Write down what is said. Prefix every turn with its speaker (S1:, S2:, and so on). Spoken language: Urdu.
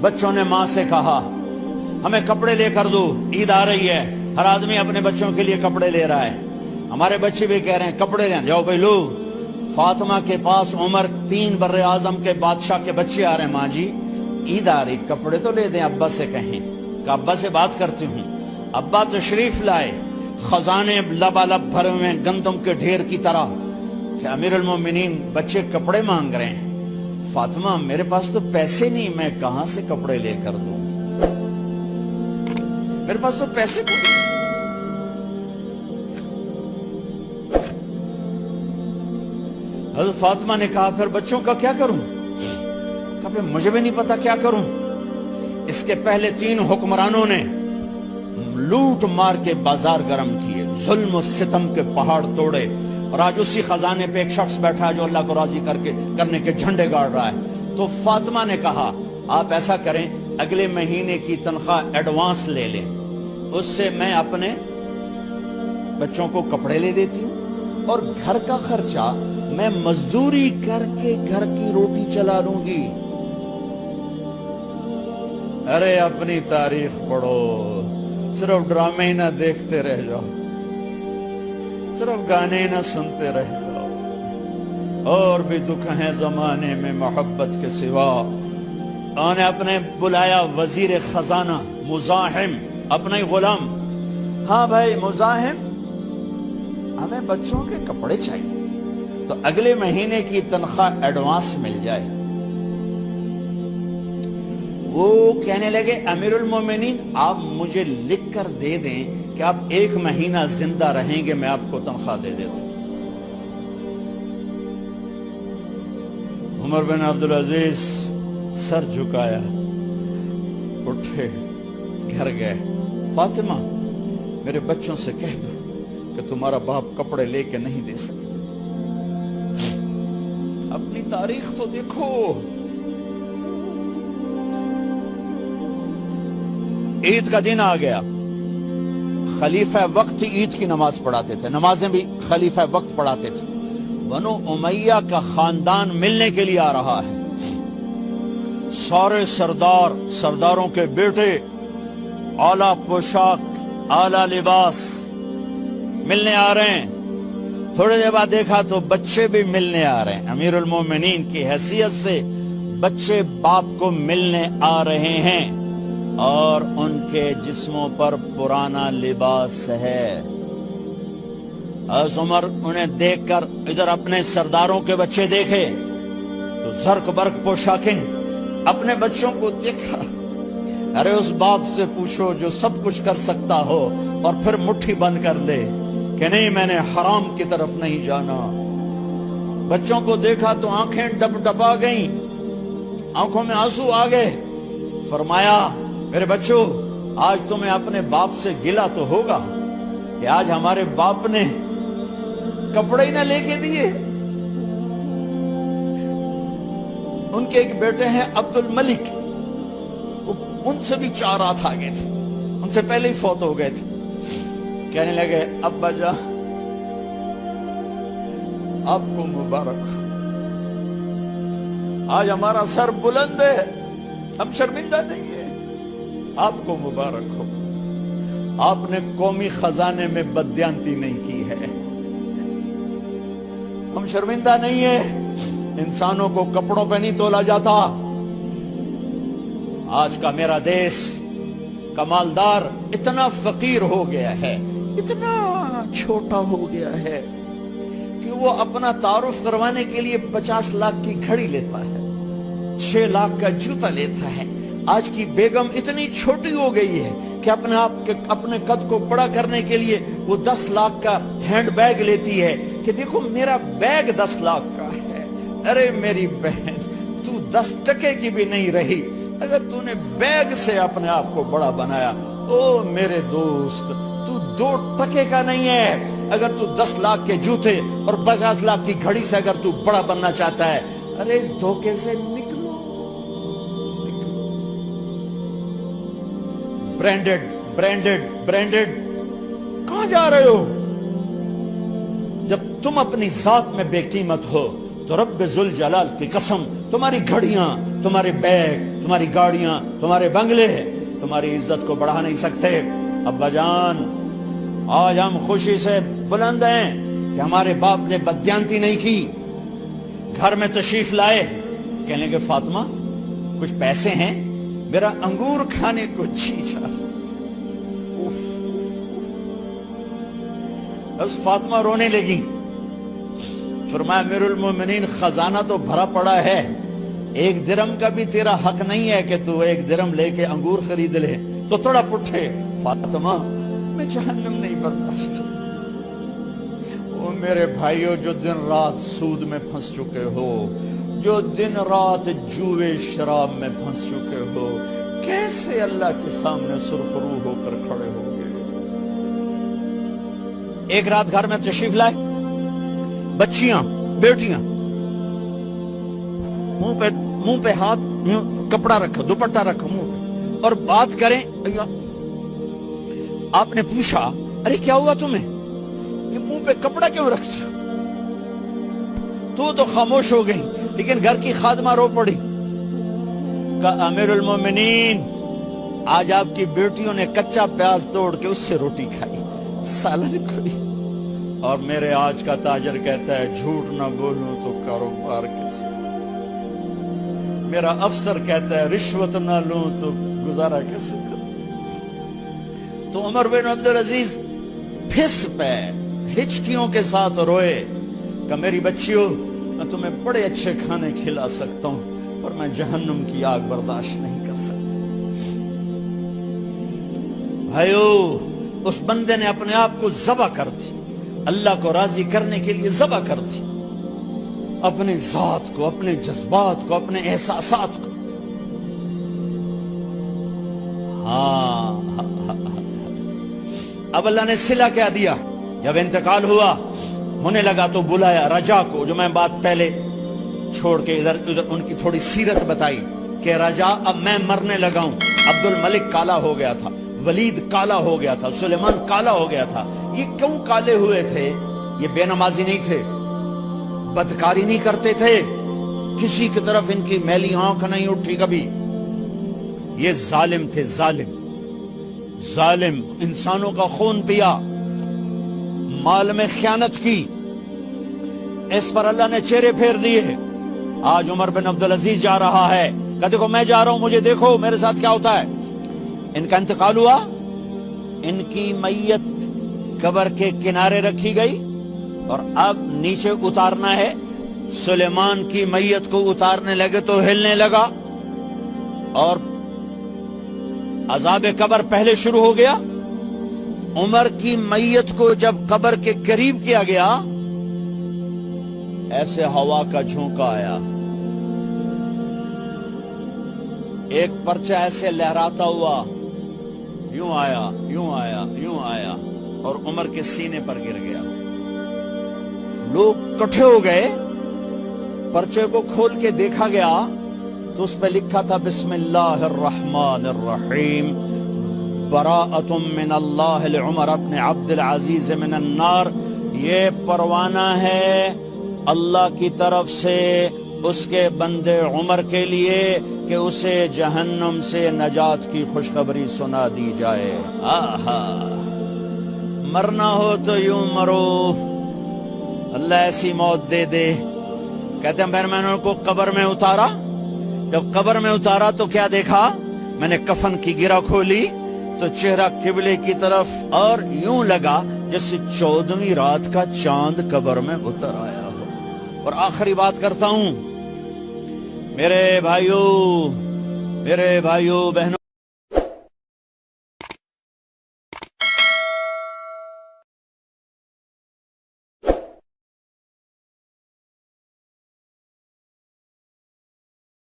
S1: بچوں نے ماں سے کہا ہمیں کپڑے لے کر دو، عید آ رہی ہے، ہر آدمی اپنے بچوں کے لیے کپڑے لے رہا ہے، ہمارے بچے بھی کہہ رہے ہیں کپڑے لیں، جاؤ بھائی لو۔ فاطمہ کے پاس عمر 3 بر اعظم کے بادشاہ کے بچے آ رہے ہیں، ماں جی عید آ رہی، کپڑے تو لے دیں، ابا سے کہیں کہ ابا سے بات کرتی ہوں۔ ابا تشریف لائے، خزانے لبالب بھرے ہوئے گندم کے ڈھیر کی طرح کہ امیر المومنین بچے کپڑے مانگ رہے ہیں۔ فاطمہ میرے پاس تو پیسے نہیں، میں کہاں سے کپڑے لے کر دوں، میرے پاس تو پیسے کو نہیں۔ حضرت فاطمہ نے کہا پھر بچوں کا کیا کروں؟ کہا پھر مجھے بھی نہیں پتا کیا کروں۔ اس کے پہلے 3 حکمرانوں نے لوٹ مار کے بازار گرم کیے، ظلم و ستم کے پہاڑ توڑے، اور آج اسی خزانے پہ ایک شخص بیٹھا ہے جو اللہ کو راضی کرنے کے جھنڈے گاڑ رہا ہے۔ تو فاطمہ نے کہا آپ ایسا کریں، اگلے مہینے کی تنخواہ ایڈوانس لے لیں، اس سے میں اپنے بچوں کو کپڑے لے دیتی ہوں، اور گھر کا خرچہ میں مزدوری کر کے گھر کی روٹی چلا لوں گی۔ ارے اپنی تاریخ پڑھو، صرف ڈرامے نہ دیکھتے رہ جاؤ، صرف گانے نہ سنتے رہ جاؤ، اور بھی دکھ ہیں زمانے میں محبت کے سوا۔ انہوں نے اپنے بلایا وزیر خزانہ مزاحم، اپنا ہی غلام، ہاں بھائی مزاحم ہمیں بچوں کے کپڑے چاہیے، تو اگلے مہینے کی تنخواہ ایڈوانس مل جائے۔ وہ کہنے لگے امیر المومنین آپ مجھے لکھ کر دے دیں کہ آپ 1 مہینہ زندہ رہیں گے، میں آپ کو تنخواہ دے دیتا ہوں۔ عمر بن عبدالعزیز سر جھکایا، اٹھے، گھر گئے، فاطمہ میرے بچوں سے کہہ دو کہ تمہارا باپ کپڑے لے کے نہیں دے سکتے۔ اپنی تاریخ تو دیکھو۔ عید کا دن آ گیا، خلیفہ وقت عید کی نماز پڑھاتے تھے، نمازیں بھی خلیفہ وقت پڑھاتے تھے۔ بنو امیہ کا خاندان ملنے کے لیے آ رہا ہے، سارے سرداروں کے بیٹے اعلیٰ پوشاک، اعلیٰ لباس ملنے آ رہے ہیں۔ تھوڑے دیر بعد دیکھا تو بچے بھی ملنے آ رہے ہیں، امیر المومنین کی حیثیت سے بچے باپ کو ملنے آ رہے ہیں، اور ان کے جسموں پر پرانا لباس ہے۔ حضرت عمر انہیں دیکھ کر ادھر اپنے سرداروں کے بچے دیکھے تو زرق برق پوشاکیں، اپنے بچوں کو دیکھا۔ ارے اس باپ سے پوچھو جو سب کچھ کر سکتا ہو اور پھر مٹھی بند کر لے کہ نہیں میں نے حرام کی طرف نہیں جانا۔ بچوں کو دیکھا تو آنکھیں ڈب ڈبا گئیں، آنکھوں میں آنسو آ گئے۔ فرمایا میرے بچوں آج تمہیں اپنے باپ سے گلہ تو ہوگا کہ آج ہمارے باپ نے کپڑے ہی نہ لے کے دیے۔ ان کے ایک بیٹے ہیں عبد الملک، ان سے بھی 4 ہاتھ آگے تھے، ان سے پہلے ہی فوت ہو گئے تھے۔ کہنے لگے ابا جان آپ کو مبارک، آج ہمارا سر بلند ہے، ہم شرمندہ نہیں ہیں، آپ کو مبارک ہو، آپ نے قومی خزانے میں بددیانتی نہیں کی ہے، ہم شرمندہ نہیں ہیں، انسانوں کو کپڑوں پہ نہیں تولا جاتا۔ آج کا میرا دیش کا مالدار اتنا فقیر ہو گیا ہے، اتنا چھوٹا ہو گیا ہے کہ وہ اپنا تعارف کروانے کے لیے 50 لاکھ کی گھڑی لیتا ہے، 6 لاکھ کا جوتا لیتا ہے۔ آج کی بیگم اتنی چھوٹی ہو گئی ہے کہ اپنے قد کو بڑا کرنے کے لیے وہ 10 لاکھ کا ہینڈ بیگ لیتی ہے کہ دیکھو میرا بیگ 10 لاکھ کا ہے۔ ارے میری بہن تو 10 ٹکے کی بھی نہیں رہی اگر تو نے بیگ سے اپنے آپ کو بڑا بنایا۔ او میرے دوست تو 2 ٹکے کا نہیں ہے اگر تو 10 لاکھ کے جوتے اور 50 لاکھ کی گھڑی سے اگر تو بڑا بننا چاہتا ہے۔ ارے اس دھوکے سے نکلو۔ برینڈڈ کہاں جا رہے ہو؟ جب تم اپنی ذات میں بے قیمت ہو تو رب ذوالجلال کی قسم تمہاری گھڑیاں، تمہارے بیگ، تمہاری گاڑیاں، تمہارے بنگلے تمہاری عزت کو بڑھا نہیں سکتے۔ ابا جان، آج ہم خوشی سے بلند ہیں کہ ہمارے باپ نے بددیانتی نہیں کی، گھر میں تشریف لائے، کہنے کہ فاطمہ کچھ پیسے ہیں، میرا انگور کھانے کو جی چاہ۔ بس فاطمہ رونے لگی، فرمایا امیر المومنین خزانہ تو بھرا پڑا ہے، 1 درم کا بھی تیرا حق نہیں ہے کہ تو 1 درم لے کے انگور خرید لے۔ تو تھوڑا پٹھے، فاطمہ میں جہنم نہیں برداشت کر سکتا۔ وہ میرے بھائیو جو دن رات سود میں پھنس چکے ہو، جو دن رات جوے شراب میں پھنس چکے ہو، کیسے اللہ کے سامنے سرخرو ہو کر کھڑے ہو گئے؟ ایک رات گھر میں تشریف لائے، بچیاں، بیٹیاں، منہ پہ ہاتھ، کپڑا رکھا، دوپٹہ رکھا منہ پہ، اور بات کریں۔ آپ نے پوچھا ارے کیا ہوا تمہیں، یہ منہ پہ کپڑا کیوں رکھتی ہو؟ تو خاموش ہو گئی، لیکن گھر کی خادمہ رو پڑی، کہا امیر المومنین آج آپ کی بیٹیوں نے کچا پیاز توڑ کے اس سے روٹی کھائی، سالن کھائی، اور میرے آج کا تاجر کہتا ہے جھوٹ نہ بولوں تو کاروبار کیسے، میرا افسر کہتا ہے رشوت نہ لوں تو گزارا کیسے کروں۔ تو عمر بن عبدالعزیز پھس پہ ہچکیوں کے ساتھ روئے کہ میری بچیوں میں تمہیں بڑے اچھے کھانے کھلا سکتا ہوں پر میں جہنم کی آگ برداشت نہیں کر سکتا۔ بھائیو، اس بندے نے اپنے آپ کو ذبح کر دی، اللہ کو راضی کرنے کے لیے ذبح کر دی، اپنے ذات کو، اپنے جذبات کو، اپنے احساسات کو۔ اب اللہ نے صلہ کیا دیا، جب انتقال ہوا ہونے لگا تو بلایا رجا کو، جو میں بات پہلے چھوڑ کے ادھر ان کی تھوڑی سیرت بتائی کہ رجا اب میں مرنے لگا ہوں۔ عبد الملک کالا ہو گیا تھا، ولید کالا ہو گیا تھا، سلیمان کالا ہو گیا تھا۔ یہ کیوں کالے ہوئے تھے؟ یہ بے نمازی نہیں تھے، بدکاری نہیں کرتے تھے، کسی کی طرف ان کی میلی آنکھ نہیں اٹھی کبھی۔ یہ ظالم تھے، ظالم، انسانوں کا خون پیا، مال میں خیانت کی، اس پر اللہ نے چہرے پھیر دیے۔ آج عمر بن عبدالعزیز جا رہا ہے، کہ دیکھو میں جا رہا ہوں، مجھے دیکھو میرے ساتھ کیا ہوتا ہے۔ ان کا انتقال ہوا، ان کی میت قبر کے کنارے رکھی گئی، اور اب نیچے اتارنا ہے۔ سلیمان کی میت کو اتارنے لگے تو ہلنے لگا، اور عذاب قبر پہلے شروع ہو گیا۔ عمر کی میت کو جب قبر کے قریب کیا گیا، ایسے ہوا کا جھونکا آیا، ایک پرچہ ایسے لہراتا ہوا یوں آیا، یوں آیا، یوں آیا، اور عمر کے سینے پر گر گیا۔ لوگ کٹھے ہو گئے، پرچے کو کھول کے دیکھا گیا تو اس پہ لکھا تھا بسم اللہ الرحمن الرحیم، براءۃ من اللہ لعمر بن عبد العزیز من النار۔ یہ پروانہ ہے اللہ کی طرف سے اس کے بندے عمر کے لیے کہ اسے جہنم سے نجات کی خوشخبری سنا دی جائے۔ آہا، مرنا ہو تو یوں مرو، اللہ ایسی موت دے دے۔ کہتے ہیں پھر میں نے ان کو قبر میں اتارا، جب قبر میں اتارا تو کیا دیکھا؟ میں نے کفن کی گرہ کھولی تو چہرہ قبلے کی طرف، اور یوں لگا جیسے 14ویں رات کا چاند قبر میں اتر آیا ہو۔ اور آخری بات کرتا ہوں، میرے بھائیو بہنوں،